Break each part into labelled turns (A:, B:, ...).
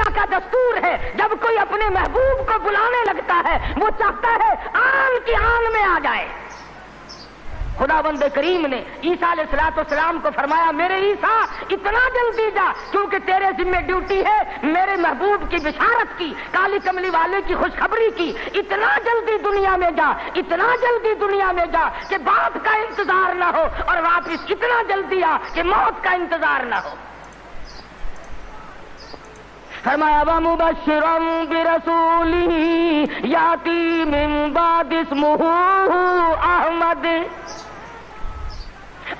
A: دنیا کا دستور ہے، جب کوئی اپنے محبوب کو بلانے لگتا ہے وہ چاہتا ہے آن کی آن میں آ جائے۔ خداوند کریم نے عیسیٰ علیہ السلام کو فرمایا میرے عیسیٰ اتنا جلدی جا، کیونکہ تیرے ذمہ ڈیوٹی ہے میرے محبوب کی بشارت کی، کالی کملی والے کی خوشخبری کی۔ اتنا جلدی دنیا میں جا، اتنا جلدی دنیا میں جا کہ باپ کا انتظار نہ ہو، اور واپس اتنا جلدی آ کہ موت کا انتظار نہ ہو۔ فرمایا وَمُبَشِّرًا بِرَسُولٍ يَأْتِي مِن بَعْدِهِ اسْمُهُ أَحْمَدُ۔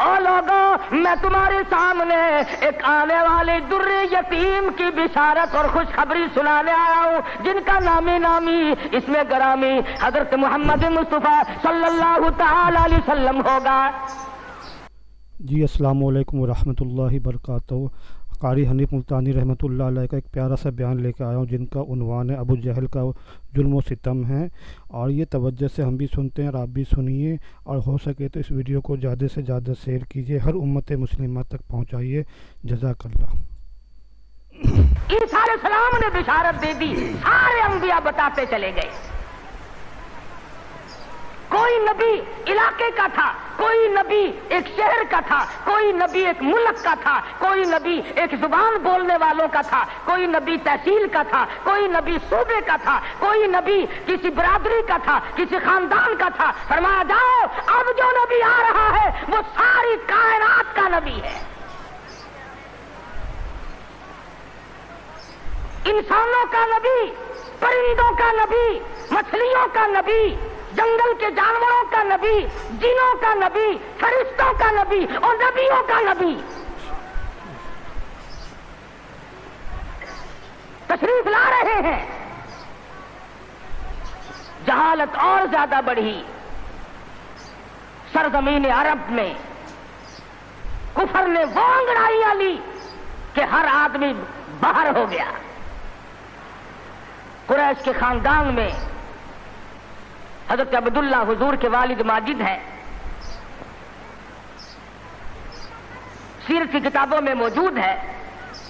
A: اور لوگوں میں تمہارے سامنے ایک آنے والے در یتیم کی بشارت اور خوشخبری سنانے آیا ہوں، جن کا نامی اس میں گرامی حضرت محمد مصطفیٰ صلی اللہ تعالی علیہ وسلم ہوگا۔
B: جی السلام علیکم ورحمۃ اللہ وبرکاتہ۔ قاری حنیف ملتانی رحمۃ اللہ علیہ کا ایک پیارا سا بیان لے کے آیا ہوں، جن کا عنوان ہے ابو جہل کا ظلم و ستم ہے، اور یہ توجہ سے ہم بھی سنتے ہیں اور آپ بھی سنیے، اور ہو سکے تو اس ویڈیو کو زیادہ سے زیادہ شیئر کیجیے، ہر امت مسلمہ تک پہنچائیے۔ جزاک اللہ۔
A: عیسیٰ علیہ السلام نے بشارت دے دی، سارے انبیاء بتاتے چلے گئے۔ کوئی نبی علاقے کا تھا، کوئی نبی ایک شہر کا تھا، کوئی نبی ایک ملک کا تھا، کوئی نبی ایک زبان بولنے والوں کا تھا، کوئی نبی تحصیل کا تھا، کوئی نبی صوبے کا تھا، کوئی نبی کسی برادری کا تھا، کسی خاندان کا تھا۔ فرمایا جاؤ اب جو نبی آ رہا ہے وہ ساری کائنات کا نبی ہے، انسانوں کا نبی، پرندوں کا نبی، مچھلیوں کا نبی، جنگل کے جانوروں کا نبی، جنوں کا نبی، فرشتوں کا نبی اور نبیوں کا نبی۔ تشریف لا رہے ہیں۔ جہالت اور زیادہ بڑھی سرزمین عرب میں، کفر نے وہ انگڑائیاں لی کہ ہر آدمی باہر ہو گیا۔ قریش کے خاندان میں حضرت عبداللہ حضور کے والد ماجد ہیں، سیرت کی کتابوں میں موجود ہے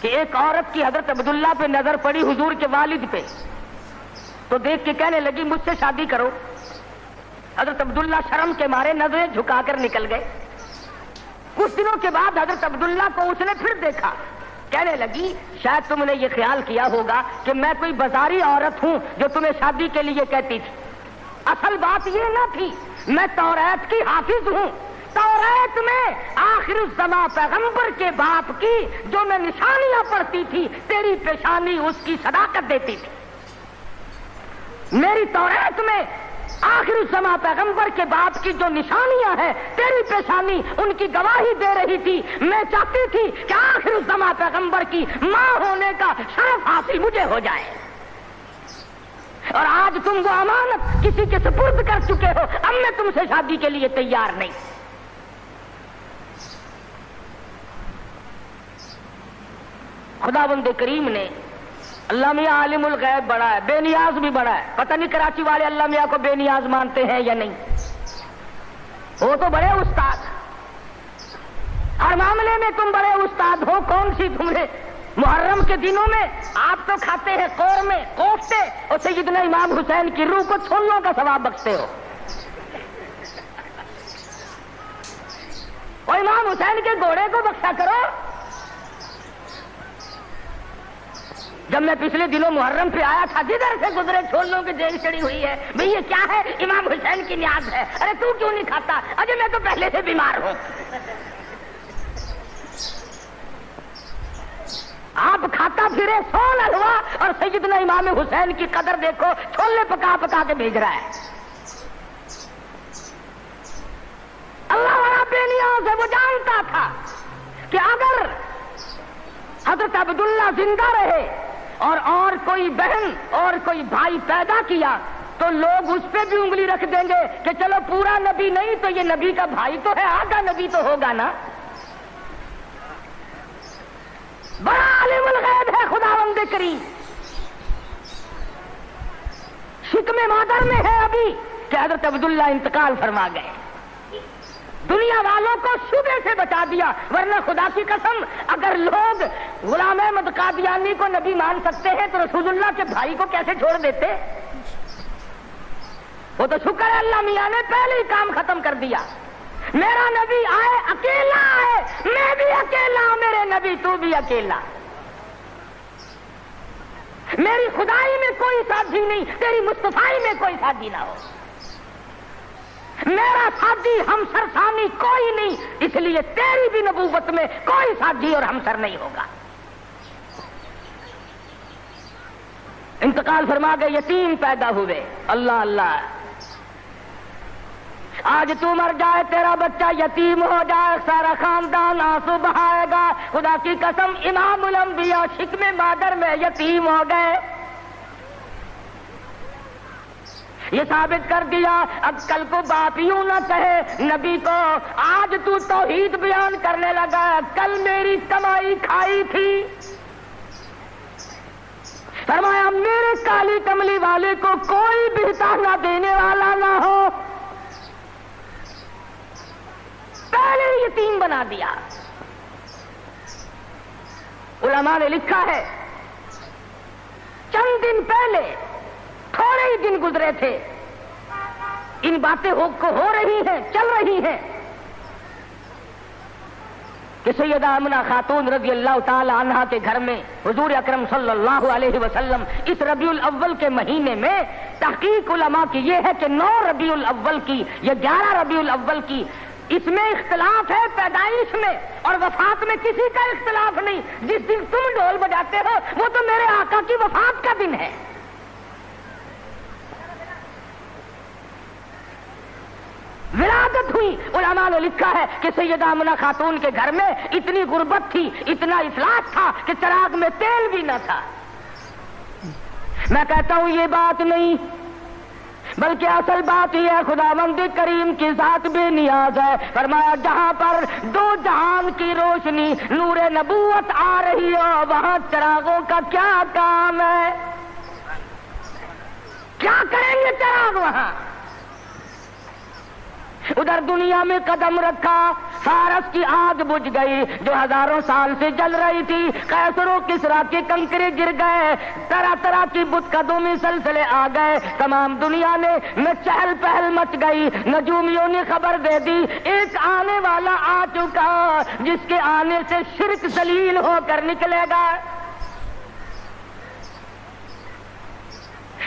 A: کہ ایک عورت کی حضرت عبداللہ پہ نظر پڑی، حضور کے والد پہ، تو دیکھ کے کہنے لگی مجھ سے شادی کرو۔ حضرت عبداللہ شرم کے مارے نظریں جھکا کر نکل گئے۔ کچھ دنوں کے بعد حضرت عبداللہ کو اس نے پھر دیکھا، کہنے لگی شاید تم نے یہ خیال کیا ہوگا کہ میں کوئی بازاری عورت ہوں جو تمہیں شادی کے لیے کہتی تھی۔ اصل بات یہ نہ تھی، میں توریت کی حافظ ہوں، توریت میں آخر الزماں پیغمبر کے باپ کی جو میں نشانیاں پڑھتی تھی، تیری پیشانی اس کی صداقت دیتی تھی۔ میری توریت میں آخر الزماں پیغمبر کے باپ کی جو نشانیاں ہیں، تیری پیشانی ان کی گواہی دے رہی تھی۔ میں چاہتی تھی کہ آخر الزماں پیغمبر کی ماں ہونے کا شرف حاصل مجھے ہو جائے، اور آج تم وہ امانت کسی کے سپرد کر چکے ہو، اب میں تم سے شادی کے لیے تیار نہیں۔ خداوند کریم نے، اللہ میاں عالم الغیب بڑا ہے، بے نیاز بھی بڑا ہے، پتہ نہیں کراچی والے اللہ میاں کو بے نیاز مانتے ہیں یا نہیں، وہ تو بڑے استاد، ہر معاملے میں تم بڑے استاد ہو۔ کون سی تم نے محرم کے دنوں میں آپ تو کھاتے ہیں قورمے، کوفتے، اور سیدنا امام حسین کی روح کو چھولوں کا ثواب بخشتے ہو۔ اور امام حسین کے گھوڑے کو بخشا کرو۔ جب میں پچھلے دنوں محرم پہ آیا تھا، جدھر سے گزرے چھولوں کی ڈیگ چڑی ہوئی ہے، بھئی یہ کیا ہے؟ امام حسین کی نیاز ہے۔ ارے تو کیوں نہیں کھاتا؟ اجے میں تو پہلے سے بیمار ہوں۔ آپ کھاتا پھرے سول حلوہ، اور سیدنا امام حسین کی قدر دیکھو، چھولے پکا پکا کے بھیج رہا ہے۔ اللہ والا بے نیاز ہے، وہ جانتا تھا کہ اگر حضرت عبداللہ زندہ رہے اور کوئی بہن اور کوئی بھائی پیدا کیا تو لوگ اس پہ بھی انگلی رکھ دیں گے کہ چلو پورا نبی نہیں تو یہ نبی کا بھائی تو ہے، آدھا نبی تو ہوگا نا۔ بڑا عالم الغیب ہے خداوند کریم۔ شکم مادر میں ہے ابھی کہ حضرت عبداللہ انتقال فرما گئے۔ دنیا والوں کو شبے سے بچا دیا، ورنہ خدا کی قسم اگر لوگ غلام احمد قادیانی کو نبی مان سکتے ہیں تو رسول اللہ کے بھائی کو کیسے چھوڑ دیتے؟ وہ تو شکر ہے اللہ میاں نے پہلے ہی کام ختم کر دیا۔ میرا نبی آئے اکیلا آئے، میں بھی اکیلا ہوں، میرے نبی تو بھی اکیلا، میری خدائی میں کوئی ساتھی نہیں، تیری مصطفائی میں کوئی ساتھی نہ ہو، میرا ساتھی ہمسر ثانی کوئی نہیں، اس لیے تیری بھی نبوت میں کوئی ساتھی اور ہمسر نہیں ہوگا۔ انتقال فرما گئے، یتیم پیدا ہوئے، اللہ اللہ، آج تو مر جائے تیرا بچہ یتیم ہو جائے، سارا خاندان آنسو بہائے گا۔ خدا کی قسم امام الانبیاء شکم مادر میں یتیم ہو گئے، یہ ثابت کر دیا اب کل کو باپ یوں نہ کہے نبی کو، آج تو توحید بیان کرنے لگا، کل میری کمائی کھائی تھی۔ فرمایا میرے کالی کملی والے کو کوئی بہتا نہ دینے والا نہ ہو، پہلے یتیم بنا دیا۔ علماء نے لکھا ہے چند دن پہلے، تھوڑے ہی دن گزرے تھے، ان باتیں ہو رہی ہیں، چل رہی ہیں کہ سیدہ آمنہ خاتون رضی اللہ تعالی عنہا کے گھر میں حضور اکرم صلی اللہ علیہ وسلم اس ربیع الاول کے مہینے میں، تحقیق علماء کی یہ ہے کہ 9 ربیع الاول کی یا 11 ربیع الاول کی، اس میں اختلاف ہے پیدائش میں، اور وفات میں کسی کا اختلاف نہیں۔ جس دن تم ڈھول بجاتے ہو وہ تو میرے آقا کی وفات کا دن ہے۔ ولادت ہوئی، علماء نے لکھا ہے کہ سیدہ آمنہ خاتون کے گھر میں اتنی غربت تھی، اتنا افلاس تھا کہ چراغ میں تیل بھی نہ تھا۔ میں کہتا ہوں یہ بات نہیں، بلکہ اصل بات یہ ہے خداوند کریم کی ذات بے نیاز ہے۔ فرمایا جہاں پر 2 جہان کی روشنی نور نبوت آ رہی ہو، وہاں چراغوں کا کیا کام ہے؟ کیا کریں گے چراغ وہاں؟ ادھر دنیا میں قدم رکھا، فارس کی آگ بجھ گئی جو ہزاروں سال سے جل رہی تھی، قیصر و کسریٰ کے کنکرے گر گئے، طرح طرح کی بت قدومی سلسلے آ گئے، تمام دنیا میں چہل پہل مچ گئی۔ نجومیوں نے خبر دے دی ایک آنے والا آ چکا جس کے آنے سے شرک ذلیل ہو کر نکلے گا۔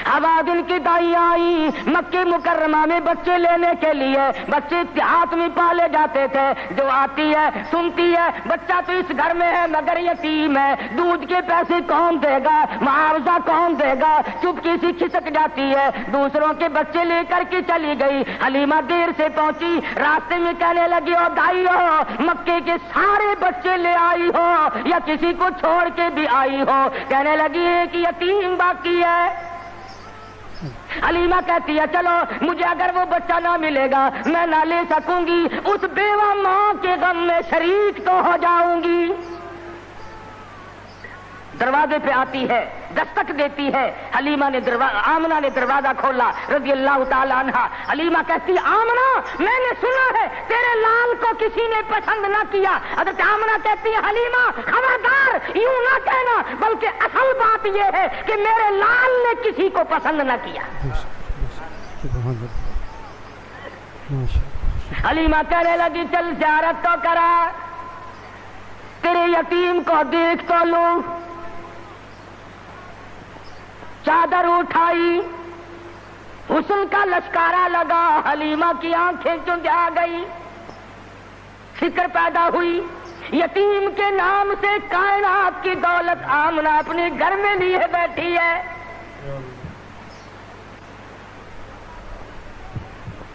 A: حوادن کی دائیں آئی مکہ مکرمہ میں بچے لینے کے لیے، بچے دیہات میں پالے جاتے تھے، جو آتی ہے سنتی ہے بچہ تو اس گھر میں ہے مگر یتیم ہے، دودھ کے پیسے کون دے گا، معاوضہ کون دے گا، چپکی سی کھسک جاتی ہے، دوسروں کے بچے لے کر کے چلی گئی۔ حلیمہ دیر سے پہنچی، راستے میں کہنے لگی او دائی ہو، مکے کے سارے بچے لے آئی ہو یا کسی کو چھوڑ کے بھی آئی ہو؟ کہنے لگی ایک یتیم باقی ہے۔ حلیمہ کہتی ہے چلو مجھے اگر وہ بچہ نہ ملے گا میں نہ لے سکوں گی، اس بیوہ ماں کے غم میں شریک تو ہو جاؤں گی۔ دروازے پہ آتی ہے، دستک دیتی ہے، آمنہ نے دروازہ کھولا رضی اللہ تعالی عنہ۔ حلیمہ کہتی آمنہ میں نے سنا ہے تیرے لال کو کسی نے پسند نہ کیا۔ حضرت آمنہ کہتی ہے حلیمہ خبردار یوں نہ کہنا، بلکہ اصل بات یہ ہے کہ میرے لال نے کسی کو پسند نہ کیا۔ حلیمہ کہنے لگی چل زیارت تو کرا، تیرے یتیم کو دیکھ تو لوں۔ چادر اٹھائی، حسن کا لشکارا لگا، حلیمہ کی آنکھیں چندھا گئی، فکر پیدا ہوئی یتیم کے نام سے کائنات کی دولت آمنہ اپنے گھر میں لیے بیٹھی ہے۔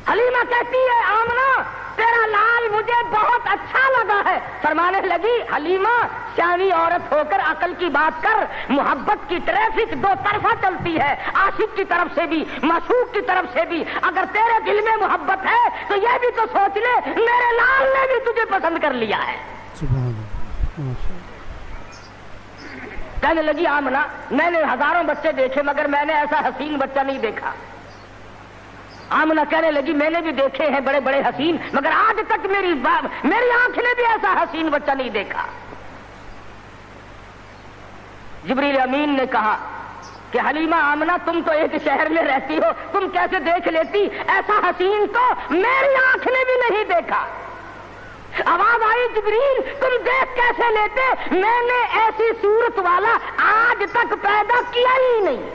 A: حلیمہ کہتی ہے آمنہ تیرا لال مجھے بہت اچھا لگا ہے۔ فرمانے لگی حلیمہ سیانی عورت ہو کر عقل کی بات کر، محبت کی ٹریفک 2 طرفہ چلتی ہے، عاشق کی طرف سے بھی معشوق کی طرف سے بھی۔ اگر تیرے دل میں محبت ہے تو یہ بھی تو سوچ لے میرے لال نے بھی تجھے پسند کر لیا ہے۔ کہنے لگی آمنہ میں نے ہزاروں بچے دیکھے مگر میں نے ایسا حسین بچہ نہیں دیکھا۔ آمنہ کہنے لگی میں نے بھی دیکھے ہیں بڑے بڑے حسین، مگر آج تک میری آنکھ نے بھی ایسا حسین بچہ نہیں دیکھا۔ جبریل امین نے کہا کہ حلیمہ آمنہ تم تو ایک شہر میں رہتی ہو، تم کیسے دیکھ لیتی؟ ایسا حسین تو میری آنکھ نے بھی نہیں دیکھا۔ آواز آئی جبریل تم دیکھ کیسے لیتے؟ میں نے ایسی صورت والا آج تک پیدا کیا ہی نہیں۔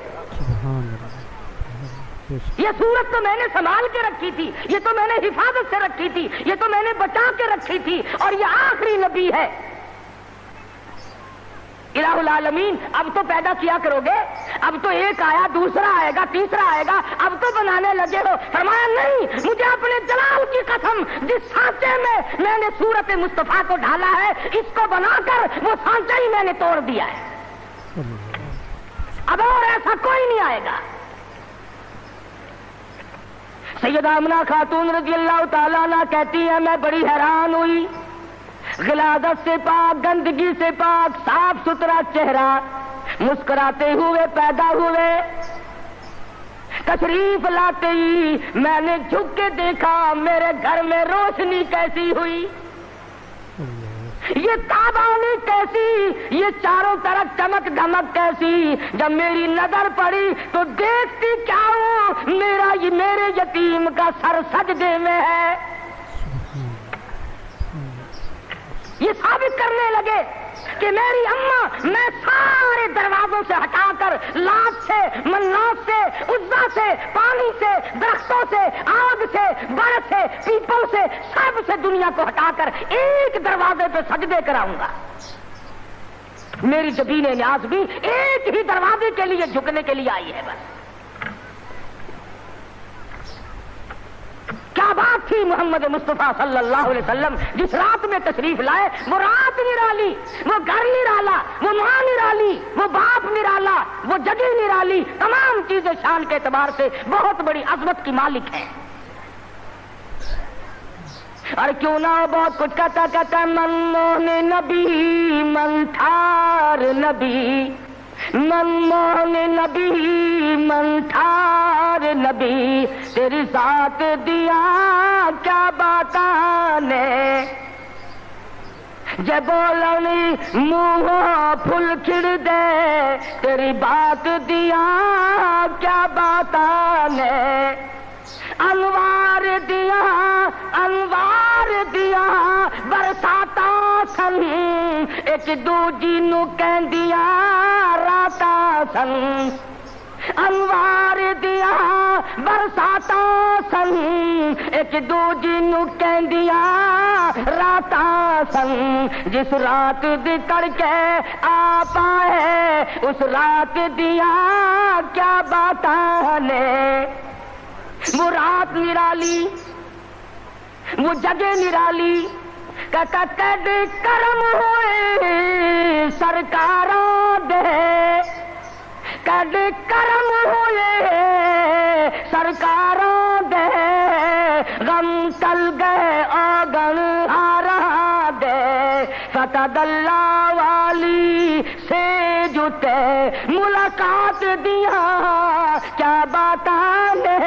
A: یہ صورت تو میں نے سنبھال کے رکھی تھی، یہ تو میں نے حفاظت سے رکھی تھی، یہ تو میں نے بچا کے رکھی تھی، اور یہ آخری نبی ہے۔ الہ العالمین اب تو پیدا کیا کرو گے، اب تو ایک آیا، دوسرا آئے گا، تیسرا آئے گا، اب تو بنانے لگے ہو۔ فرمایا نہیں، مجھے اپنے جلال کی قسم، جس سانچے میں میں نے صورت مصطفیٰ کو ڈالا ہے، اس کو بنا کر وہ سانچہ ہی میں نے توڑ دیا ہے، اب اور ایسا کوئی نہیں آئے گا۔ سیدہ آمنہ خاتون رضی اللہ تعالیٰ عنہ کہتی ہیں میں بڑی حیران ہوئی، غلاظت سے پاک، گندگی سے پاک، صاف ستھرا چہرہ، مسکراتے ہوئے پیدا ہوئے، تشریف لاتے ہی میں نے جھک کے دیکھا میرے گھر میں روشنی کیسی ہوئی، یہ تابانی کیسی، یہ چاروں طرف چمک دھمک کیسی۔ جب میری نظر پڑی تو دیکھتی کیا ہوں، میرے یتیم کا سر سجدے میں ہے۔ یہ ثابت کرنے لگے کہ میری اماں میں سارے دروازوں سے ہٹا کر، لات سے، منات سے، عزا سے، پانی سے، درختوں سے، آگ سے، برف سے، پیپل سے، سب سے دنیا کو ہٹا کر ایک دروازے پہ سجدے کراؤں گا۔ میری جبین نیاز بھی ایک ہی دروازے کے لیے جھکنے کے لیے آئی ہے بس۔ کیا بات تھی محمد مصطفیٰ صلی اللہ علیہ وسلم جس رات میں تشریف لائے، وہ رات نرالی، وہ گھر نرالا، وہ ماں نرالی، وہ باپ نرالا، وہ جگہ نرالی، تمام چیزیں شان کے اعتبار سے بہت بڑی عظمت کی مالک ہیں۔ اور کیوں نہ بہت کچھ کہتا من موہن نبی، من تھار نبی، من موہن نبی، من تھار نبی، تیری ذات دیا کیا باتانے، جے بولنی منہ پھل کھڑ دے، تیری بات دیا کیا باتانے، انوار دیا، انوار دیا برساتا سن، ایک دوجی نو کہندیا راتا سن، انوار دیا برساتا سن، ایک دوجی نو کہندیا راتا سن، جس رات دی تڑکے آ پائے اس رات دیا کیا باتاں نے۔ وہ رات نرالی، وہ جگہ نرالی، کد کرم ہوئے سرکاراں دے، کد کرم ہوئے سرکاراں دے، غم ٹل گئے آگن ہارا دے، فتح اللہ والی سے جتے ملاقات دیا کیا باتاں نے۔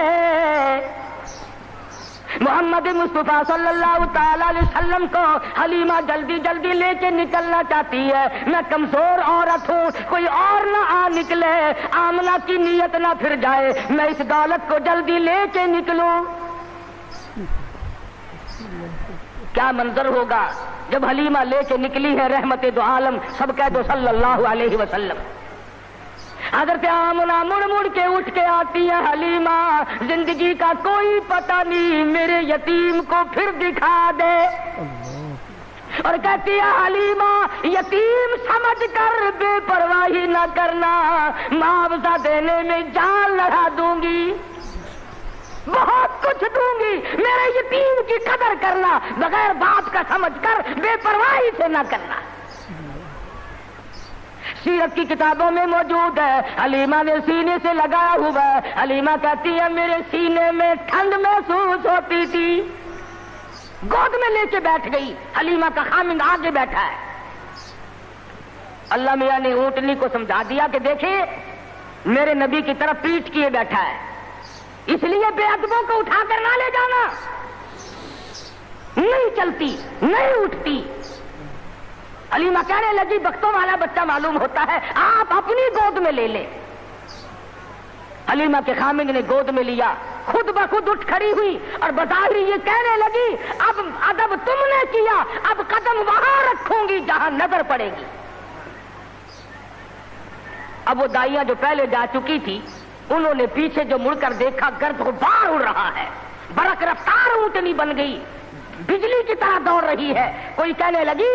A: محمد مصطفیٰ صلی اللہ تعالی علیہ وسلم کو حلیمہ جلدی جلدی لے کے نکلنا چاہتی ہے، میں کمزور عورت ہوں، کوئی اور نہ آ نکلے، آمنہ کی نیت نہ پھر جائے، میں اس دولت کو جلدی لے کے نکلوں۔ کیا منظر ہوگا جب حلیمہ لے کے نکلی ہے رحمت دو عالم، سب کہہ دو صلی اللہ علیہ وسلم۔ حضرت آمنہ مڑ مڑ کے اٹھ کے آتی ہے، حلیمہ زندگی کا کوئی پتہ نہیں، میرے یتیم کو پھر دکھا دے، اور کہتی ہے حلیمہ یتیم سمجھ کر بے پرواہی نہ کرنا، معاوضہ دینے میں جان لڑا دوں گی، بہت کچھ دوں گی، میرے یتیم کی قدر کرنا، بغیر باپ کا سمجھ کر بے پرواہی سے نہ کرنا۔ سیرت کی کتابوں میں موجود ہے، حلیمہ نے سینے سے لگایا ہوا ہے، حلیمہ کہتی ہے میرے سینے میں ٹھنڈ محسوس ہوتی تھی، گود میں لے کے بیٹھ گئی، حلیمہ کا خامند آگے بیٹھا ہے۔ اللہ میاں نے اونٹنی کو سمجھا دیا کہ دیکھیں میرے نبی کی طرف پیٹھ کیے بیٹھا ہے، اس لیے بے ادبوں کو اٹھا کر نہ لے جانا، نہیں چلتی نہیں اٹھتی۔ حلیمہ کہنے لگی بختوں والا بچہ معلوم ہوتا ہے، آپ اپنی گود میں لے لیں۔ حلیمہ کے خامد نے گود میں لیا، خود بخود اٹھ کھڑی ہوئی اور بظاہر یہ کہنے لگی اب ادب تم نے کیا، اب قدم وہاں رکھوں گی جہاں نظر پڑے گی۔ اب وہ دائیاں جو پہلے جا چکی تھی انہوں نے پیچھے جو مڑ کر دیکھا، گرد غبار اڑ رہا ہے، برق رفتار اونٹنی بن گئی، بجلی کی طرح دوڑ رہی ہے۔ کوئی کہنے لگی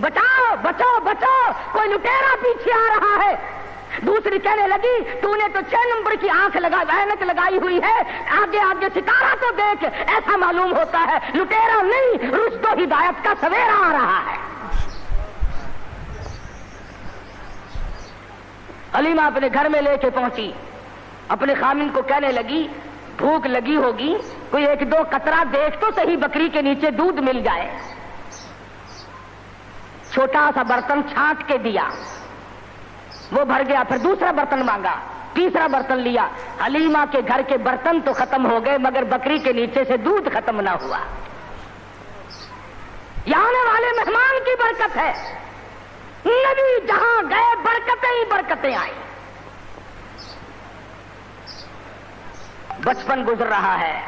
A: بچاؤ بچاؤ بچاؤ، کوئی لٹیرا پیچھے آ رہا ہے۔ دوسری کہنے لگی تو نے تو 6 نمبر کی آنکھ اینک لگائی ہوئی ہے، آگے آگے ستارہ تو دیکھ، ایسا معلوم ہوتا ہے لٹیرا نہیں رشد و ہدایت کا سویرا آ رہا ہے۔ حلیمہ اپنے گھر میں لے کے پہنچی، اپنے خامن کو کہنے لگی بھوک لگی ہوگی، کوئی 1-2 قطرہ دیکھ تو صحیح بکری کے نیچے دودھ مل جائے۔ چھوٹا سا برتن چھانٹ کے دیا، وہ بھر گیا، پھر دوسرا برتن مانگا، تیسرا برتن لیا۔ حلیمہ کے گھر کے برتن تو ختم ہو گئے مگر بکری کے نیچے سے دودھ ختم نہ ہوا۔ یہ آنے والے مہمان کی برکت ہے، نبی جہاں گئے برکتیں ہی برکتیں آئی۔ بچپن گزر رہا ہے،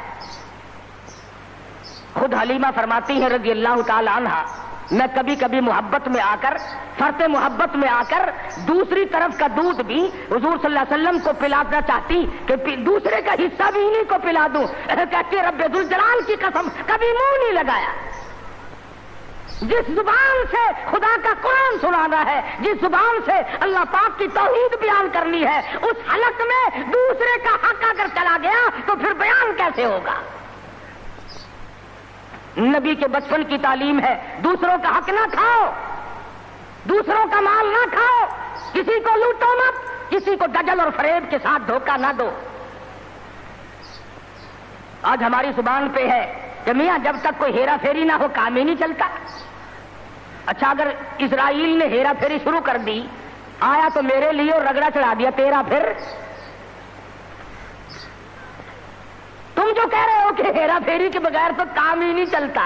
A: خود حلیمہ فرماتی ہے رضی اللہ تعالی عنہا، میں کبھی کبھی محبت میں آ کر، فرط محبت میں آ کر دوسری طرف کا دودھ بھی حضور صلی اللہ علیہ وسلم کو پلانا چاہتی کہ دوسرے کا حصہ بھی انہیں کو پلا دوں، کہتی رب ذوالجلال کی قسم کبھی منہ نہیں لگایا۔ جس زبان سے خدا کا قرآن سنانا ہے، جس زبان سے اللہ پاک کی توحید بیان کرنی ہے، اس حلق میں دوسرے کا حق اگر چلا گیا تو پھر بیان کیسے ہوگا؟ نبی کے بچپن کی تعلیم ہے دوسروں کا حق نہ کھاؤ، دوسروں کا مال نہ کھاؤ، کسی کو لوٹو مت، کسی کو دجل اور فریب کے ساتھ دھوکہ نہ دو۔ آج ہماری زبان پہ ہے کہ میاں جب تک کوئی ہیرا پھیری نہ ہو کام ہی نہیں چلتا۔ اچھا اگر اسرائیل نے ہیرا پھیری شروع کر دی، آیا تو میرے لیے اور رگڑا چڑھا دیا تیرا، پھر تم جو کہہ رہے ہو کہ ہیرا پھیری کے بغیر تو کام ہی نہیں چلتا،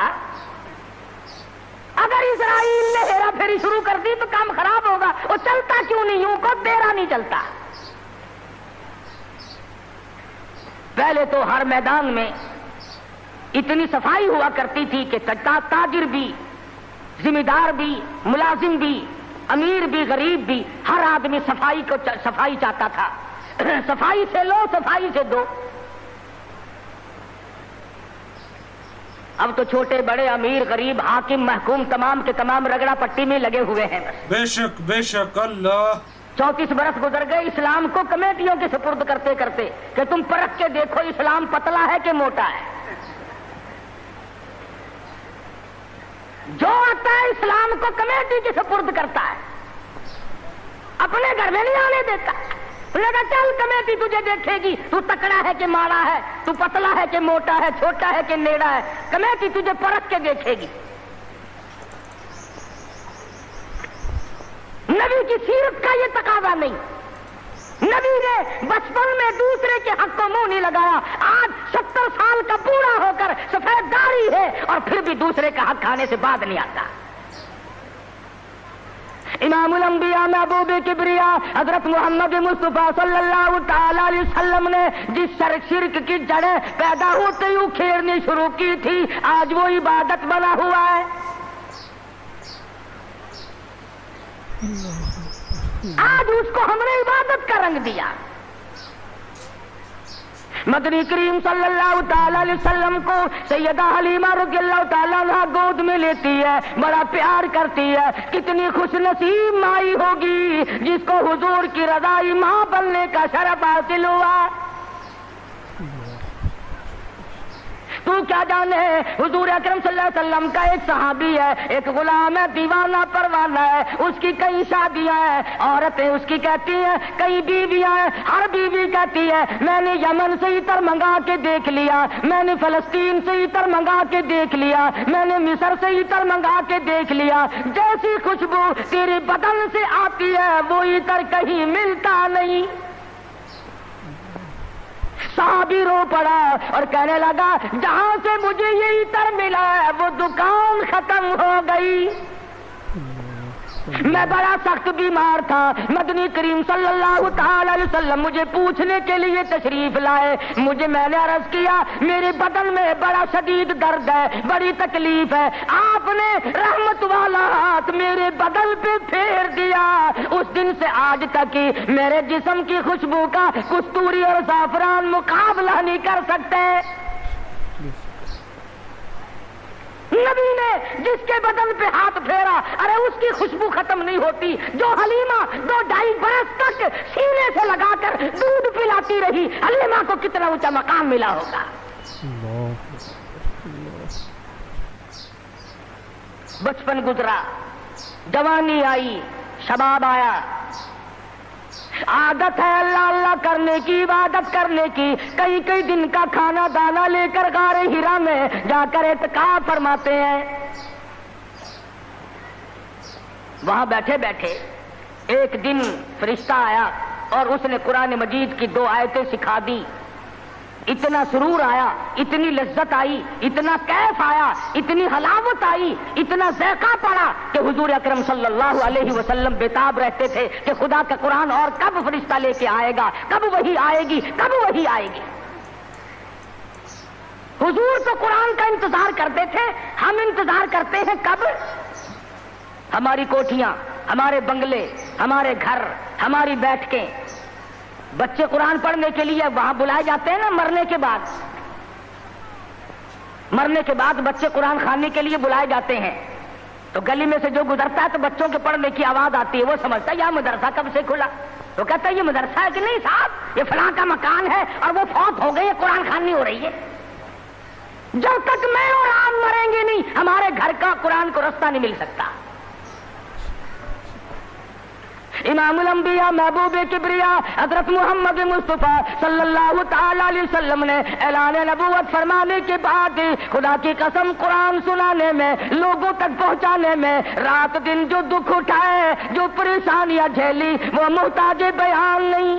A: اگر اسرائیل نے ہیرا پھیری شروع کر دی تو کام خراب ہوگا، وہ چلتا کیوں نہیں؟ یوں کو تیرا نہیں چلتا۔ پہلے تو ہر میدان میں اتنی صفائی ہوا کرتی تھی کہ تاجر بھی، ذمہ دار بھی، ملازم بھی، امیر بھی، غریب بھی، ہر آدمی صفائی چاہتا تھا۔ صفائی سے لو، صفائی سے دو۔ اب تو چھوٹے بڑے، امیر غریب، حاکم محکوم، تمام کے تمام رگڑا پٹی میں لگے ہوئے ہیں۔
C: بے شک بے شک اللہ۔
A: 34 برس گزر گئے اسلام کو کمیٹیوں کے سپرد کرتے کرتے کہ تم پرکھ کے دیکھو اسلام پتلا ہے کہ موٹا ہے۔ جو آتا ہے اسلام کو کمیٹی کے سپرد کرتا ہے، اپنے گھر میں نہیں آنے دیتا۔ لگا چل کمیٹی تجھے دیکھے گی، تو تکڑا ہے کہ ماڑا ہے، تو پتلا ہے کہ موٹا ہے، چھوٹا ہے کہ نیڑا ہے، کمیٹی تجھے پرکھ کے دیکھے گی۔ نبی کی سیرت کا یہ تقاضا نہیں، نبی نے بچپن میں دوسرے کے حق کو منہ نہیں لگایا۔ آج 70 سال کا بوڑھا ہو کر سفید داڑھی ہے اور پھر بھی دوسرے کا حق کھانے سے بعد نہیں آتا۔ امام الانبیاء محبوب کبریا حضرت محمد مصطفیٰ صلی اللہ تعالی علیہ وسلم نے جس شرک کی جڑیں پیدا ہوتے ہی کھیرنی شروع کی تھی، آج وہ عبادت بنا ہوا ہے۔ آج اس کو ہم نے عبادت کا رنگ دیا۔ مدنی کریم صلی اللہ تعالی علیہ وسلم کو سیدہ حلیمہ رضی اللہ تعالیٰ عنہ گود میں لیتی ہے، بڑا پیار کرتی ہے۔ کتنی خوش نصیب مائی ہوگی جس کو حضور کی رضائی ماں بننے کا شرف حاصل ہوا۔ تو کیا جانے حضور اکرم صلی اللہ علیہ وسلم کا ایک صحابی ہے، ایک غلام ہے، دیوانہ پروانہ ہے، اس کی کئی شادیاں ہیں، عورتیں اس کی کہتی ہیں، کئی بیویاں ہیں، ہر بیوی کہتی ہے میں نے یمن سے عطر منگا کے دیکھ لیا، میں نے فلسطین سے عطر منگا کے دیکھ لیا، میں نے مصر سے عطر منگا کے دیکھ لیا، جیسی خوشبو تیرے بدن سے آتی ہے وہ عطر کہیں ملتا نہیں۔ صحابی رو پڑا اور کہنے لگا جہاں سے مجھے یہ عطر ملا ہے وہ دکان ختم ہو گئی، میں بڑا سخت بیمار تھا، مدنی کریم صلی اللہ تعالی علیہ وسلم مجھے پوچھنے کے لیے تشریف لائے، میں نے عرض کیا میرے بدن میں بڑا شدید درد ہے، بڑی تکلیف ہے، آپ نے رحمت والا ہاتھ میرے بدن پہ پھیر دیا، اس دن سے آج تک ہی میرے جسم کی خوشبو کا کستوری اور زعفران مقابلہ نہیں کر سکتے۔ نبی نے جس کے بدن پہ ہاتھ پھیرا، ارے اس کی خوشبو ختم نہیں ہوتی، جو حلیمہ 2-2.5 برس تک سینے سے لگا کر دودھ پلاتی رہی، حلیمہ کو کتنا اونچا مقام ملا ہوگا۔ بچپن گزرا، جوانی آئی، شباب آیا، عادت ہے اللہ اللہ کرنے کی، عبادت کرنے کی، کئی دن کا کھانا دانا لے کر غار ہرا میں جا کر اعتکاف فرماتے ہیں۔ وہاں بیٹھے بیٹھے ایک دن فرشتہ آیا اور اس نے قرآن مجید کی 2 آیتیں سکھا دی، اتنا سرور آیا، اتنی لذت آئی، اتنا کیف آیا، اتنی حلاوت آئی، اتنا ذائقہ پڑا کہ حضور اکرم صلی اللہ علیہ وسلم بےتاب رہتے تھے کہ خدا کا قرآن اور کب فرشتہ لے کے آئے گا، کب وہی آئے گی، کب وہی آئے گی۔ حضور تو قرآن کا انتظار کرتے تھے، ہم انتظار کرتے ہیں کب؟ ہماری کوٹھیاں، ہمارے بنگلے، ہمارے گھر، ہماری بیٹھکیں، بچے قرآن پڑھنے کے لیے وہاں بلائے جاتے ہیں نا، مرنے کے بعد بچے قرآن خوانی کے لیے بلائے جاتے ہیں، تو گلی میں سے جو گزرتا ہے تو بچوں کے پڑھنے کی آواز آتی ہے، وہ سمجھتا ہے یہ مدرسہ کب سے کھلا، تو کہتا ہے یہ مدرسہ ہے کہ نہیں صاحب، یہ فلاں کا مکان ہے اور وہ فوت ہو گئی ہے، قرآن خوانی ہو رہی ہے۔ جب تک میں اور آپ مریں گے نہیں، ہمارے گھر کا قرآن کو رستہ نہیں مل سکتا۔ امام الانبیاء محبوب کبریا حضرت محمد مصطفیٰ صلی اللہ تعالی علیہ وسلم نے اعلان نبوت فرمانے کے بعد خدا کی قسم قرآن سنانے میں، لوگوں تک پہنچانے میں، رات دن جو دکھ اٹھائے، جو پریشانیاں جھیلی، وہ محتاج بیان نہیں۔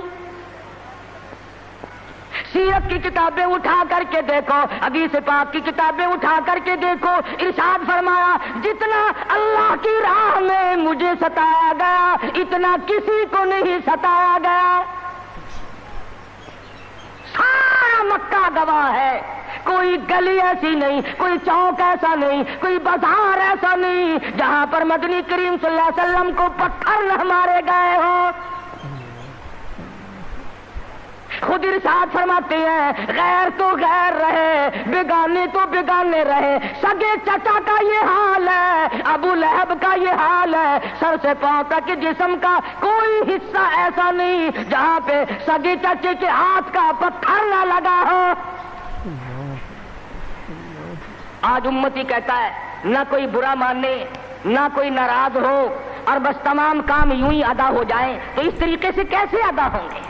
A: سیرت کی کتابیں اٹھا کر کے دیکھو، حدیث پاک کی کتابیں اٹھا کر کے دیکھو، ارشاد فرمایا جتنا اللہ کی راہ میں مجھے ستایا گیا اتنا کسی کو نہیں ستایا گیا۔ سارا مکہ گواہ ہے، کوئی گلی ایسی نہیں، کوئی چوک ایسا نہیں، کوئی بازار ایسا نہیں جہاں پر مدنی کریم صلی اللہ علیہ وسلم کو پتھر نہ مارے گئے ہوں۔ خود ارشاد فرماتے ہیں غیر تو غیر رہے، بیگانے تو بیگانے رہے، سگے چچا کا یہ حال ہے، ابو لہب کا یہ حال ہے، سر سے پاؤں تک جسم کا کوئی حصہ ایسا نہیں جہاں پہ سگے چچے کے ہاتھ کا پتھر نہ لگا ہو۔ آج امتی کہتا ہے نہ کوئی برا مانے، نہ کوئی ناراض ہو، اور بس تمام کام یوں ہی ادا ہو جائیں، تو اس طریقے سے کیسے ادا ہوں گے؟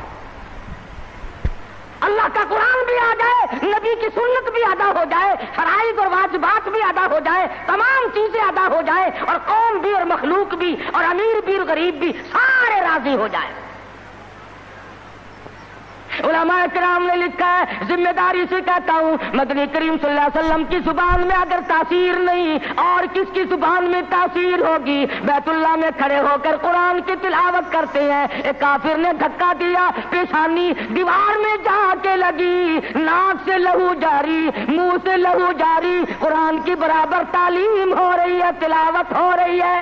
A: اللہ کا قرآن بھی آ جائے، نبی کی سنت بھی ادا ہو جائے، فرائض اور واجبات بھی ادا ہو جائے، تمام چیزیں ادا ہو جائے، اور قوم بھی اور مخلوق بھی اور امیر بھی اور غریب بھی سارے راضی ہو جائیں۔ علماء کرام نے لکھا ہے، ذمہ داری سے کہتا ہوں، مدنی کریم صلی اللہ علیہ وسلم کی زبان میں اگر تاثیر نہیں اور کس کی زبان میں تاثیر ہوگی؟ بیت اللہ میں کھڑے ہو کر قرآن کی تلاوت کرتے ہیں، ایک کافر نے دھکا دیا، پیشانی دیوار میں جا کے لگی، ناک سے لہو جاری، منہ سے لہو جاری، قرآن کی برابر تعلیم ہو رہی ہے، تلاوت ہو رہی ہے۔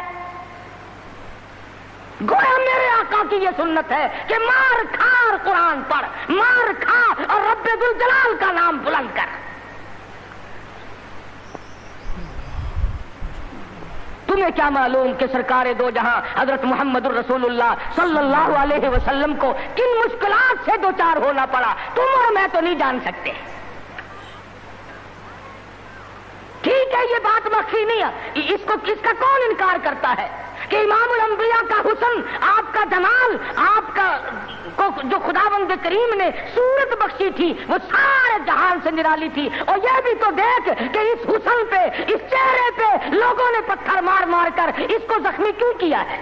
A: گویا میرے آقا کی یہ سنت ہے کہ مار کھا اور قرآن پڑھ، مار کھا اور رب ذوالجلال کا نام بلند کر۔ تمہیں کیا معلوم کہ سرکار دو جہاں حضرت محمد الرسول اللہ صلی اللہ علیہ وسلم کو کن مشکلات سے دوچار ہونا پڑا، تم اور میں تو نہیں جان سکتے۔ ٹھیک ہے یہ بات مخفی نہیں ہے، اس کا کون انکار کرتا ہے کہ امام الانبیاء کا حسن، آپ کا جمال، آپ کا جو خداوند کریم نے صورت بخشی تھی وہ سارے جہان سے نرالی تھی، اور یہ بھی تو دیکھ کہ اس حسن پہ، اس چہرے پہ لوگوں نے پتھر مار مار کر اس کو زخمی کیوں کیا ہے؟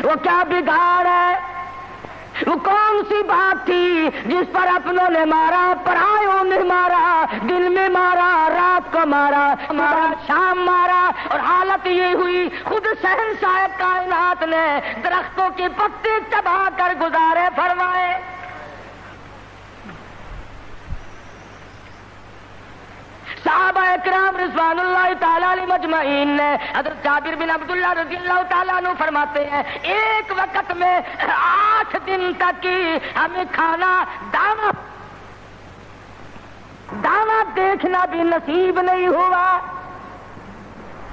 A: وہ کیا بگاڑ ہے وہ کون سی بات تھی جس پر اپنوں نے مارا، پرایوں نے مارا، دن میں مارا، رات کو مارا، شام مارا، اور حالت یہ ہوئی خود شہنشاہ کائنات نے درختوں کے پتے چبا کر گزارے فرمائے۔ صحابہ اکرام رضوان اللہ تعالیٰ علیہ مجمعین نے، حضرت جابر بن عبداللہ رضی اللہ تعالیٰ عنہ فرماتے ہیں ایک وقت میں 8 دن تک ہمیں کھانا دانا دیکھنا بھی نصیب نہیں ہوا۔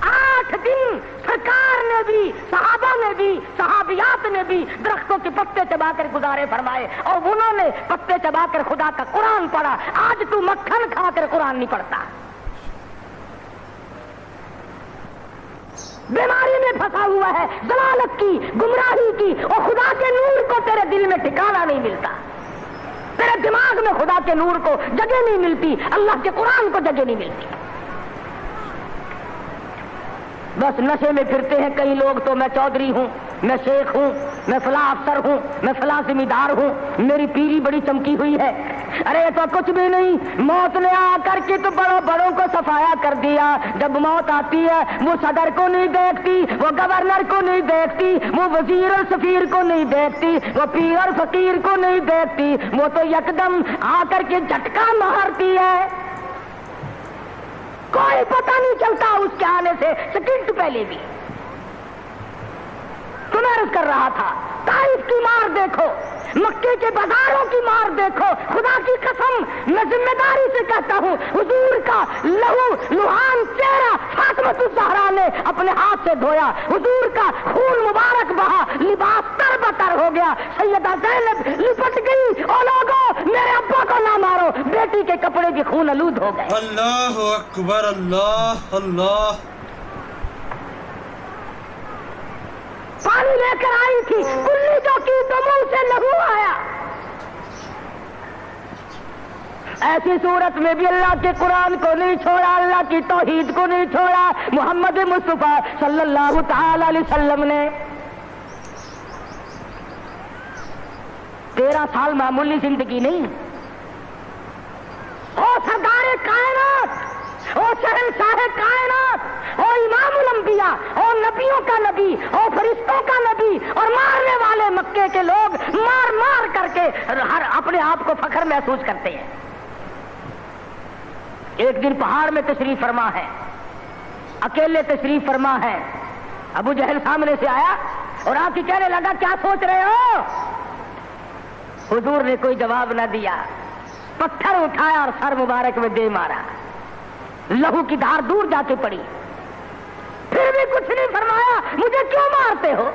A: 8 دن سرکار نے بھی، صحابہ نے بھی، صحابیات نے بھی درختوں کے پتے چبا کر گزارے فرمائے، اور انہوں نے پتے چبا کر خدا کا قرآن پڑھا۔ آج تو مکھن کھا کر قرآن نہیں پڑھتا، بیماری میں پھنسا ہوا ہے، ضلالت کی، گمراہی کی، اور خدا کے نور کو تیرے دل میں ٹھکانا نہیں ملتا، تیرے دماغ میں خدا کے نور کو جگہ نہیں ملتی، اللہ کے قرآن کو جگہ نہیں ملتی۔ بس نشے میں پھرتے ہیں کئی لوگ، تو میں چودھری ہوں، میں شیخ ہوں، میں فلاں افسر ہوں، میں فلاں ذمہ دار ہوں، میری پیری بڑی چمکی ہوئی ہے۔ ارے تو کچھ بھی نہیں، موت نے آ کر کے تو بڑوں کو صفایا کر دیا۔ جب موت آتی ہے وہ صدر کو نہیں دیکھتی، وہ گورنر کو نہیں دیکھتی، وہ وزیر اور سفیر کو نہیں دیکھتی، وہ پیر اور فقیر کو نہیں دیکھتی، وہ تو یکدم آ کر کے جھٹکا مارتی ہے، کوئی پتہ نہیں چلتا اس کے آنے سے سیکنڈ پہلے بھی۔ تو میں عرض کر رہا تھا طائف کی مار دیکھو، مکے کے بازاروں کی مار دیکھو، خدا کی قسم میں ذمہ داری سے کہتا ہوں حضور کا لہو لہان چہرہ فاطمہ الزہرا نے اپنے ہاتھ سے دھویا، حضور کا خون مبارک بہا، لباس تر بتر ہو گیا، سیدہ زینب لپٹ گئی، او لوگو میرے ابا کو نہ مارو، بیٹی کے کپڑے بھی خون آلود ہو گئے۔
C: اللہ اکبر، اللہ اللہ۔
A: پانی لے کر آئی تھی، کلی جو کی تو منہ سے لہو آیا۔ ایسی صورت میں بھی اللہ کے قرآن کو نہیں چھوڑا، اللہ کی توحید کو نہیں چھوڑا۔ محمد مصطفیٰ صلی اللہ تعالی علیہ وسلم نے 13 سال معمولی زندگی نہیں، او سردار کائنات، او شہنشاہ کائنات، او امام الانبیاء، او نبیوں کا نبی، او فرشتوں کا نبی، اور مارنے والے مکے کے لوگ مار مار کر کے ہر اپنے آپ کو فخر محسوس کرتے ہیں۔ ایک دن پہاڑ میں تشریف فرما ہے، اکیلے تشریف فرما ہے، ابو جہل سامنے سے آیا اور آ کے کہنے لگا کیا سوچ رہے ہو؟ حضور نے کوئی جواب نہ دیا، پتھر اٹھایا اور سر مبارک میں دے مارا، لہو کی دھار دور جا کے پڑی، پھر بھی کچھ نہیں فرمایا، مجھے کیوں مارتے ہو؟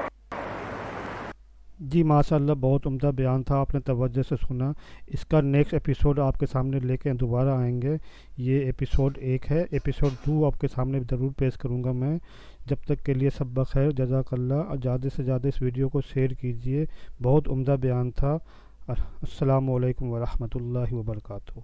B: جی ماشاءاللہ، بہت عمدہ بیان تھا، آپ نے توجہ سے سنا۔ اس کا نیکسٹ ایپیسوڈ آپ کے سامنے لے کے دوبارہ آئیں گے۔ یہ ایپیسوڈ 1 ہے، ایپیسوڈ 2 آپ کے سامنے ضرور پیش کروں گا میں۔ جب تک کے لیے سب بخیر، جزاک اللہ۔ اور زیادہ سے زیادہ اس ویڈیو کو شیئر کیجئے، بہت عمدہ بیان تھا۔ السلام علیکم ورحمۃ اللہ وبرکاتہ۔